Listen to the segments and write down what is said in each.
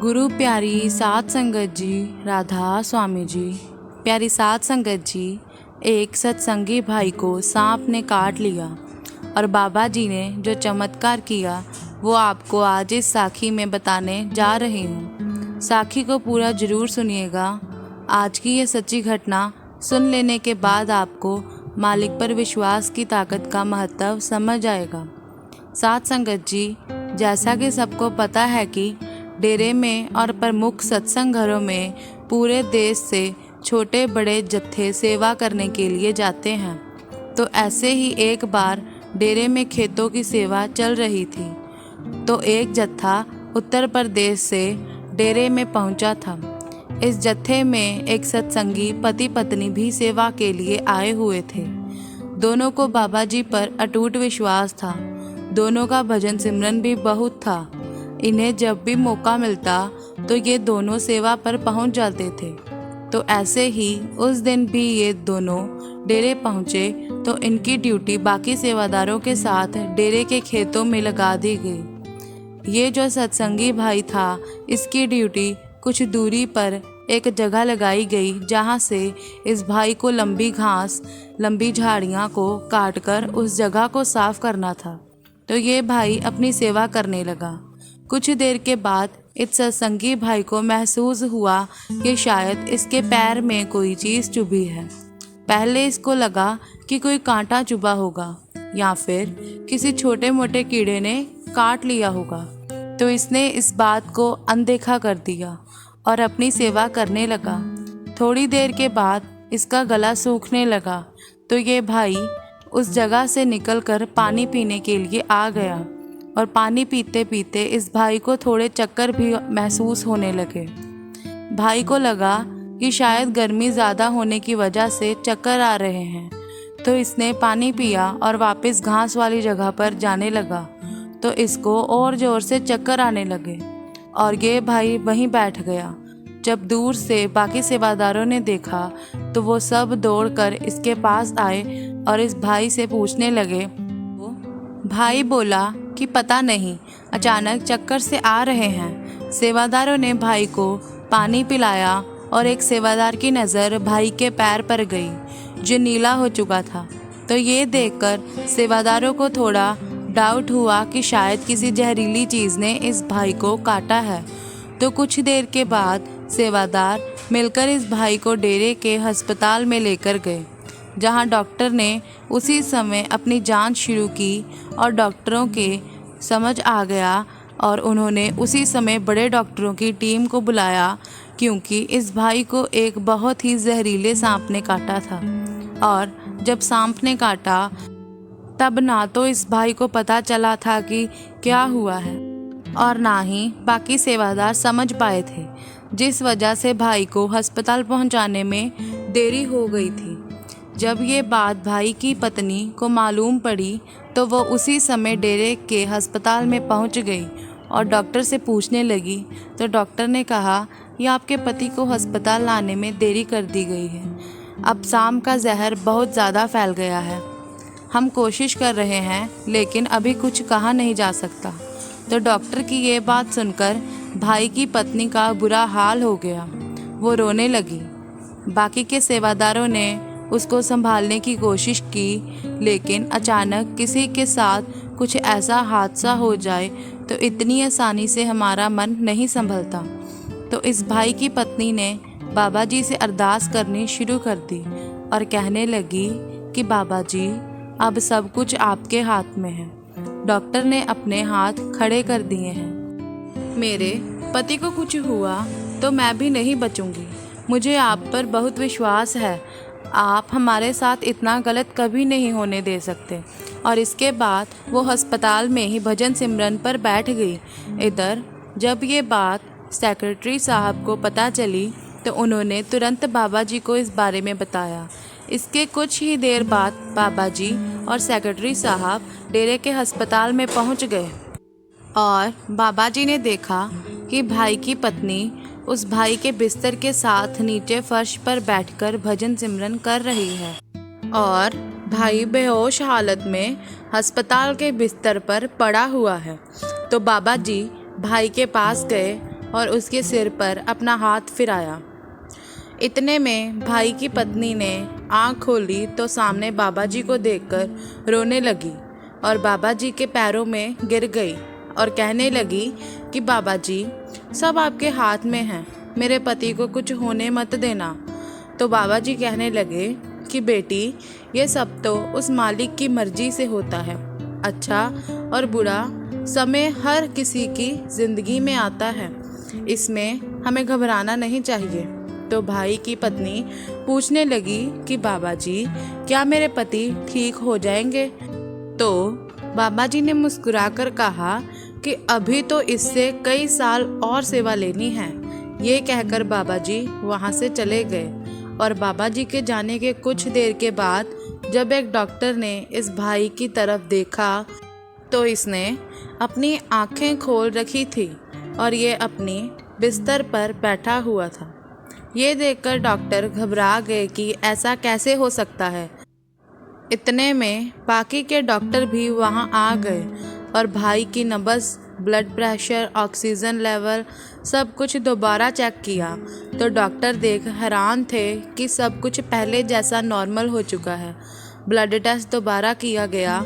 गुरु प्यारी साध संगत जी, राधा स्वामी जी। प्यारी साध संगत जी, एक सत्संगी भाई को सांप ने काट लिया और बाबा जी ने जो चमत्कार किया वो आपको आज इस साखी में बताने जा रही हूँ। साखी को पूरा जरूर सुनिएगा। आज की ये सच्ची घटना सुन लेने के बाद आपको मालिक पर विश्वास की ताकत का महत्व समझ आएगा। साध संगत जी, जैसा कि सबको पता है कि डेरे में और प्रमुख सत्संग घरों में पूरे देश से छोटे बड़े जत्थे सेवा करने के लिए जाते हैं। तो ऐसे ही एक बार डेरे में खेतों की सेवा चल रही थी तो एक जत्था उत्तर प्रदेश से डेरे में पहुंचा था। इस जत्थे में एक सत्संगी पति पत्नी भी सेवा के लिए आए हुए थे। दोनों को बाबा जी पर अटूट विश्वास था। दोनों का भजन सिमरन भी बहुत था। इन्हें जब भी मौका मिलता तो ये दोनों सेवा पर पहुंच जाते थे। तो ऐसे ही उस दिन भी ये दोनों डेरे पहुंचे तो इनकी ड्यूटी बाकी सेवादारों के साथ डेरे के खेतों में लगा दी गई। ये जो सत्संगी भाई था, इसकी ड्यूटी कुछ दूरी पर एक जगह लगाई गई जहां से इस भाई को लंबी घास, लंबी झाड़ियां को काटकर उस जगह को साफ करना था। तो ये भाई अपनी सेवा करने लगा। कुछ देर के बाद इस सत्संगी भाई को महसूस हुआ कि शायद इसके पैर में कोई चीज़ चुभी है। पहले इसको लगा कि कोई कांटा चुभा होगा या फिर किसी छोटे मोटे कीड़े ने काट लिया होगा। तो इसने इस बात को अनदेखा कर दिया और अपनी सेवा करने लगा। थोड़ी देर के बाद इसका गला सूखने लगा तो ये भाई उस जगह से निकलकर पानी पीने के लिए आ गया और पानी पीते पीते इस भाई को थोड़े चक्कर भी महसूस होने लगे। भाई को लगा कि शायद गर्मी ज़्यादा होने की वजह से चक्कर आ रहे हैं। तो इसने पानी पिया और वापस घास वाली जगह पर जाने लगा तो इसको और ज़ोर से चक्कर आने लगे और ये भाई वहीं बैठ गया। जब दूर से बाकी सेवादारों ने देखा तो वो सब दौड़कर इसके पास आए और इस भाई से पूछने लगे। भाई बोला कि पता नहीं, अचानक चक्कर से आ रहे हैं। सेवादारों ने भाई को पानी पिलाया और एक सेवादार की नज़र भाई के पैर पर गई जो नीला हो चुका था। तो ये देखकर सेवादारों को थोड़ा डाउट हुआ कि शायद किसी जहरीली चीज़ ने इस भाई को काटा है। तो कुछ देर के बाद सेवादार मिलकर इस भाई को डेरे के अस्पताल में लेकर गए जहां डॉक्टर ने उसी समय अपनी जांच शुरू की और डॉक्टरों के समझ आ गया और उन्होंने उसी समय बड़े डॉक्टरों की टीम को बुलाया क्योंकि इस भाई को एक बहुत ही जहरीले सांप ने काटा था। और जब सांप ने काटा तब ना तो इस भाई को पता चला था कि क्या हुआ है और ना ही बाकी सेवादार समझ पाए थे, जिस वजह से भाई को अस्पताल पहुंचाने में देरी हो गई थी। जब ये बात भाई की पत्नी को मालूम पड़ी तो वो उसी समय डेरे के अस्पताल में पहुंच गई और डॉक्टर से पूछने लगी। तो डॉक्टर ने कहा कि आपके पति को अस्पताल लाने में देरी कर दी गई है। अब सांप का जहर बहुत ज़्यादा फैल गया है। हम कोशिश कर रहे हैं लेकिन अभी कुछ कहा नहीं जा सकता। तो डॉक्टर की ये बात सुनकर भाई की पत्नी का बुरा हाल हो गया। वो रोने लगी। बाकी के सेवादारों ने उसको संभालने की कोशिश की लेकिन अचानक किसी के साथ कुछ ऐसा हादसा हो जाए तो इतनी आसानी से हमारा मन नहीं संभलता। तो इस भाई की पत्नी ने बाबा जी से अरदास करनी शुरू कर दी और कहने लगी कि बाबा जी, अब सब कुछ आपके हाथ में है। डॉक्टर ने अपने हाथ खड़े कर दिए हैं। मेरे पति को कुछ हुआ तो मैं भी नहीं बचूंगी। मुझे आप पर बहुत विश्वास है। आप हमारे साथ इतना गलत कभी नहीं होने दे सकते। और इसके बाद वो अस्पताल में ही भजन सिमरन पर बैठ गई। इधर जब ये बात सेक्रेटरी साहब को पता चली तो उन्होंने तुरंत बाबा जी को इस बारे में बताया। इसके कुछ ही देर बाद बाबा जी और सेक्रेटरी साहब डेरे के अस्पताल में पहुंच गए और बाबा जी ने देखा कि भाई की पत्नी उस भाई के बिस्तर के साथ नीचे फर्श पर बैठकर भजन सिमरन कर रही है और भाई बेहोश हालत में अस्पताल के बिस्तर पर पड़ा हुआ है। तो बाबा जी भाई के पास गए और उसके सिर पर अपना हाथ फिराया। इतने में भाई की पत्नी ने आँख खोली तो सामने बाबा जी को देखकर रोने लगी और बाबा जी के पैरों में गिर गई और कहने लगी कि बाबा जी, सब आपके हाथ में है, मेरे पति को कुछ होने मत देना। तो बाबा जी कहने लगे कि बेटी, ये सब तो उस मालिक की मर्जी से होता है। अच्छा और बुरा समय हर किसी की ज़िंदगी में आता है, इसमें हमें घबराना नहीं चाहिए। तो भाई की पत्नी पूछने लगी कि बाबा जी, क्या मेरे पति ठीक हो जाएंगे? तो बाबा जी ने मुस्कुराकर कहा कि अभी तो इससे कई साल और सेवा लेनी है। ये कहकर बाबा जी वहाँ से चले गए और बाबा जी के जाने के कुछ देर के बाद जब एक डॉक्टर ने इस भाई की तरफ देखा तो इसने अपनी आंखें खोल रखी थी और ये अपनी बिस्तर पर बैठा हुआ था। ये देखकर डॉक्टर घबरा गए कि ऐसा कैसे हो सकता है। इतने में बाकी के डॉक्टर भी वहाँ आ गए और भाई की नब्ज़, ब्लड प्रेशर, ऑक्सीजन लेवल सब कुछ दोबारा चेक किया तो डॉक्टर देख हैरान थे कि सब कुछ पहले जैसा नॉर्मल हो चुका है। ब्लड टेस्ट दोबारा किया गया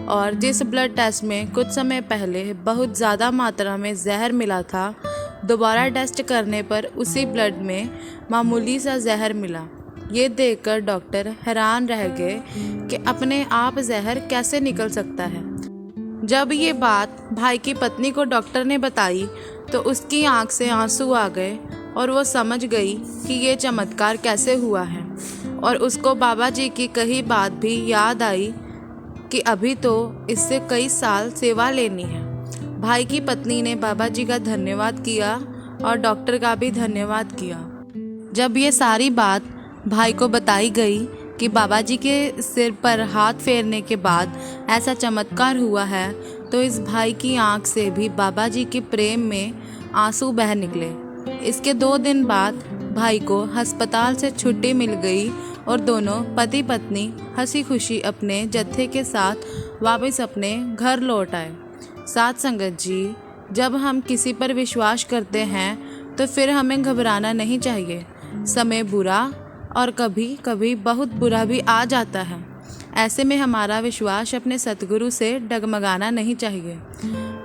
और जिस ब्लड टेस्ट में कुछ समय पहले बहुत ज़्यादा मात्रा में जहर मिला था, दोबारा टेस्ट करने पर उसी ब्लड में मामूली सा जहर मिला। ये देखकर डॉक्टर हैरान रह गए कि अपने आप जहर कैसे निकल सकता है। जब ये बात भाई की पत्नी को डॉक्टर ने बताई तो उसकी आंख से आंसू आ गए और वो समझ गई कि ये चमत्कार कैसे हुआ है और उसको बाबा जी की कही बात भी याद आई कि अभी तो इससे कई साल सेवा लेनी है। भाई की पत्नी ने बाबा जी का धन्यवाद किया और डॉक्टर का भी धन्यवाद किया। जब ये सारी बात भाई को बताई गई कि बाबा जी के सिर पर हाथ फेरने के बाद ऐसा चमत्कार हुआ है तो इस भाई की आंख से भी बाबा जी के प्रेम में आंसू बह निकले। इसके 2 दिन बाद भाई को अस्पताल से छुट्टी मिल गई और दोनों पति पत्नी हंसी खुशी अपने जत्थे के साथ वापस अपने घर लौट आए। साथ संगत जी, जब हम किसी पर विश्वास करते हैं तो फिर हमें घबराना नहीं चाहिए। समय बुरा और कभी कभी बहुत बुरा भी आ जाता है। ऐसे में हमारा विश्वास अपने सतगुरु से डगमगाना नहीं चाहिए।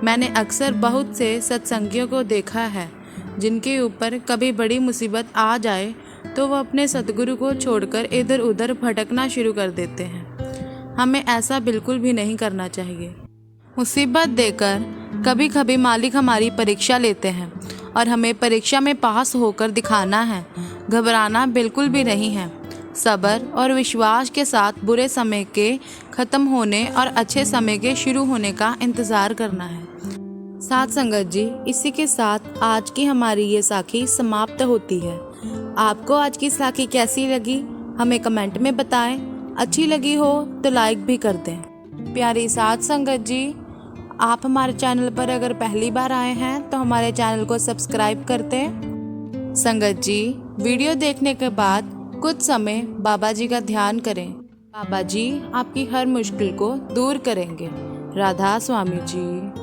मैंने अक्सर बहुत से सत्संगियों को देखा है जिनके ऊपर कभी बड़ी मुसीबत आ जाए तो वो अपने सतगुरु को छोड़कर इधर उधर भटकना शुरू कर देते हैं। हमें ऐसा बिल्कुल भी नहीं करना चाहिए। मुसीबत देकर कभी कभी मालिक हमारी परीक्षा लेते हैं और हमें परीक्षा में पास होकर दिखाना है। घबराना बिल्कुल भी नहीं है। सब्र और विश्वास के साथ बुरे समय के ख़त्म होने और अच्छे समय के शुरू होने का इंतज़ार करना है। साथ संगत जी, इसी के साथ आज की हमारी ये साखी समाप्त होती है। आपको आज की साखी कैसी लगी हमें कमेंट में बताएं। अच्छी लगी हो तो लाइक भी कर दें। प्यारी साथ संगत जी, आप हमारे चैनल पर अगर पहली बार आए हैं तो हमारे चैनल को सब्सक्राइब करते हैं। संगत जी, वीडियो देखने के बाद कुछ समय बाबा जी का ध्यान करें। बाबा जी आपकी हर मुश्किल को दूर करेंगे। राधा स्वामी जी।